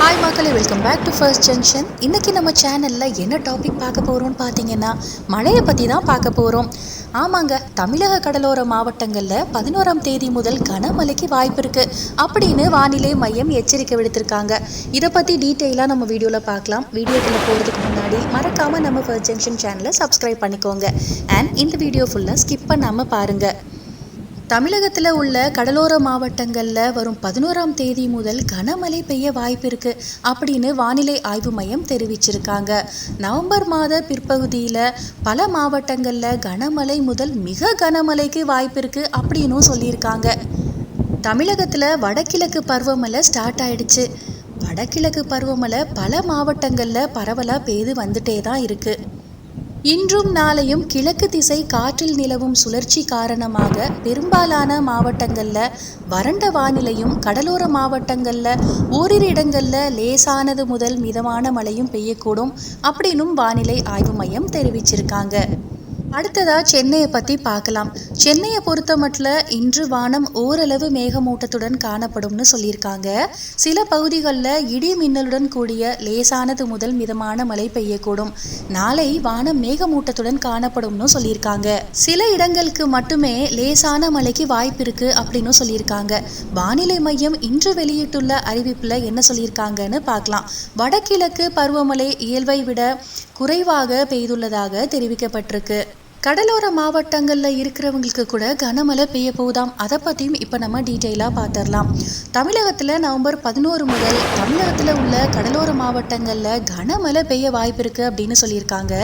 Hi மக்களே, welcome back to first junction. இன்றைக்கி நம்ம சேனலில் என்ன டாபிக் பார்க்க போகிறோம்னு பார்த்தீங்கன்னா மழையை பற்றி தான் பார்க்க போகிறோம். ஆமாங்க, தமிழக கடலோர மாவட்டங்களில் 11ஆம் தேதி முதல் கனமழைக்கு வாய்ப்பு இருக்குது அப்படின்னு வானிலை மையம் எச்சரிக்கை விடுத்திருக்காங்க. இதை பற்றி டீட்டெயிலாக நம்ம வீடியோவில் பார்க்கலாம். வீடியோக்குள்ளே போகிறதுக்கு முன்னாடி மறக்காமல் நம்ம ஃபர்ஸ்ட் ஜங்ஷன் சேனலை சப்ஸ்கிரைப் பண்ணிக்கோங்க. அண்ட் இந்த வீடியோ ஃபுல்லாக ஸ்கிப் பண்ணாமல் பாருங்கள். தமிழகத்தில் உள்ள கடலோர மாவட்டங்களில் வரும் 11ஆம் தேதி முதல் கனமழை பெய்ய வாய்ப்பு இருக்குது அப்படின்னு வானிலை ஆய்வு மையம் தெரிவிச்சிருக்காங்க. நவம்பர் மாத பிற்பகுதியில் பல மாவட்டங்களில் கனமழை முதல் மிக கனமழைக்கு வாய்ப்பு இருக்குது அப்படின்னும் சொல்லியிருக்காங்க. தமிழகத்தில் வடகிழக்கு பருவமழை ஸ்டார்ட் ஆயிடுச்சு. வடகிழக்கு பருவமழை பல மாவட்டங்களில் பரவலாக பெய்து வந்துட்டே தான் இருக்குது. இன்றும் நாளையும் கிழக்கு திசை காற்றில் நிலவும் சுழற்சி காரணமாக பெரும்பாலான மாவட்டங்களில் வறண்ட வானிலையும், கடலோர மாவட்டங்களில் ஓரிரு இடங்களில் லேசானது முதல் மிதமான மழையும் பெய்யக்கூடும் அப்படின்னும் வானிலை ஆய்வு மையம் தெரிவிச்சிருக்காங்க. அடுத்ததாக சென்னையை பற்றி பார்க்கலாம். சென்னையை பொறுத்த மட்டும் இன்று வானம் ஓரளவு மேகமூட்டத்துடன் காணப்படும்னு சொல்லியிருக்காங்க. சில பகுதிகளில் இடி மின்னலுடன் கூடிய லேசானது முதல் மிதமான மழை பெய்யக்கூடும். நாளை வானம் மேகமூட்டத்துடன் காணப்படும்னு சொல்லியிருக்காங்க. சில இடங்களுக்கு மட்டுமே லேசான மழைக்கு வாய்ப்பு இருக்குது அப்படின்னு சொல்லியிருக்காங்க. வானிலை மையம் இன்று வெளியிட்டுள்ள அறிவிப்பில் என்ன சொல்லியிருக்காங்கன்னு பார்க்கலாம். வடகிழக்கு பருவமழை இயல்பை விட குறைவாக பெய்துள்ளதாக தெரிவிக்கப்பட்டிருக்கு. கடலோர மாவட்டங்களில் இருக்கிறவங்களுக்கு கூட கனமழை பெய்ய போதாம். அதை பற்றியும் இப்போ நம்ம டீட்டெயிலாக பார்த்துடலாம். தமிழகத்தில் நவம்பர் 11 முதல் தமிழகத்தில் உள்ள கடலோர மாவட்டங்களில் கனமழை பெய்ய வாய்ப்பு இருக்குது அப்படின்னு சொல்லியிருக்காங்க.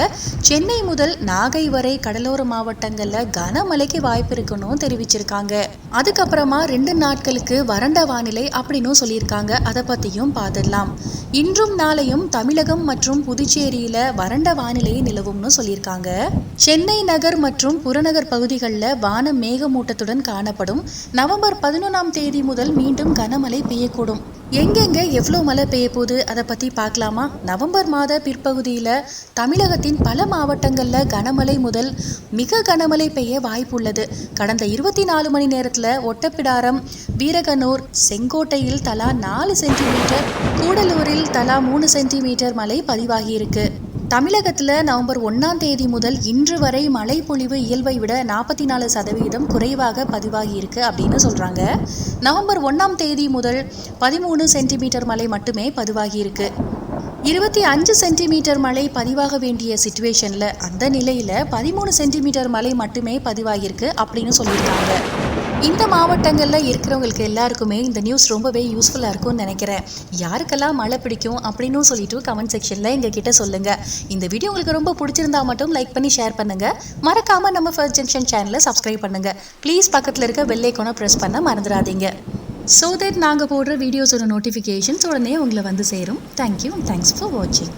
சென்னை முதல் நாகை வரை கடலோர மாவட்டங்களில் கனமழைக்கு வாய்ப்பு இருக்குன்னு தெரிவிச்சிருக்காங்க. அதுக்கப்புறமா 2 நாட்களுக்கு வறண்ட வானிலை அப்படின்னு சொல்லியிருக்காங்க. அதை பற்றியும் பார்த்துடலாம். இன்றும் நாளையும் தமிழகம் மற்றும் புதுச்சேரியில் வறண்ட வானிலையை நிலவும்னு சொல்லியிருக்காங்க. சென்னை நகர் மற்றும் புறநகர் பகுதிகளில் வானம் மேகமூட்டத்துடன் காணப்படும். நவம்பர் 11ஆம் தேதி முதல் மீண்டும் கனமழை பெய்யக்கூடும். எங்கெங்க எவ்வளோ மழை பெய்ய போகுது அதை பற்றி பார்க்கலாமா? நவம்பர் மாத பிற்பகுதியில் தமிழகத்தின் பல மாவட்டங்களில் கனமழை முதல் மிக கனமழை பெய்ய வாய்ப்பு உள்ளது. கடந்த 24 மணி நேரத்தில் ஒட்டப்பிடாரம், வீரகனூர், செங்கோட்டையில் தலா 4 சென்டிமீட்டர், கூடலூரில் தலா 3 சென்டிமீட்டர் மழை பதிவாகியிருக்கு. தமிழகத்தில் நவம்பர் 1ஆம் தேதி முதல் இன்று வரை மழை பொழிவு இயல்பை விட 44% குறைவாக பதிவாகியிருக்கு அப்படின்னு சொல்கிறாங்க. நவம்பர் 1ஆம் தேதி முதல் 13 சென்டிமீட்டர் மழை மட்டுமே பதிவாகியிருக்கு. 25 சென்டிமீட்டர் மழை பதிவாக வேண்டிய சிச்சுவேஷனில் அந்த நிலையில் 13 சென்டிமீட்டர் மழை மட்டுமே பதிவாகியிருக்கு அப்படின்னு சொல்லியிருக்காங்க. இந்த மாவட்டங்களில் இருக்கிறவங்களுக்கு எல்லாருக்குமே இந்த நியூஸ் ரொம்பவே யூஸ்ஃபுல்லாக இருக்கும்னு நினைக்கிறேன். யாருக்கெல்லாம் மழை பிடிக்கும் அப்படின்னு சொல்லிட்டு கமெண்ட் செக்ஷனில் எங்ககிட்ட சொல்லுங்கள். இந்த வீடியோ உங்களுக்கு ரொம்ப பிடிச்சிருந்தா மட்டும் லைக் பண்ணி ஷேர் பண்ணுங்கள். மறக்காமல் நம்ம ஃபர்ஸ்ட் ஜங்ஷன் சேனலை சப்ஸ்கிரைப் பண்ணுங்கள். ப்ளீஸ் பக்கத்தில் இருக்க பெல் ஐகானை ப்ரெஸ் பண்ண மறந்துடாதீங்க. ஸோ தட் நாங்கள் போடுற வீடியோஸோட நோட்டிஃபிகேஷன்ஸ் உடனே உங்களை வந்து சேரும். தேங்க்யூ. தேங்க்ஸ் ஃபார் வாட்சிங்.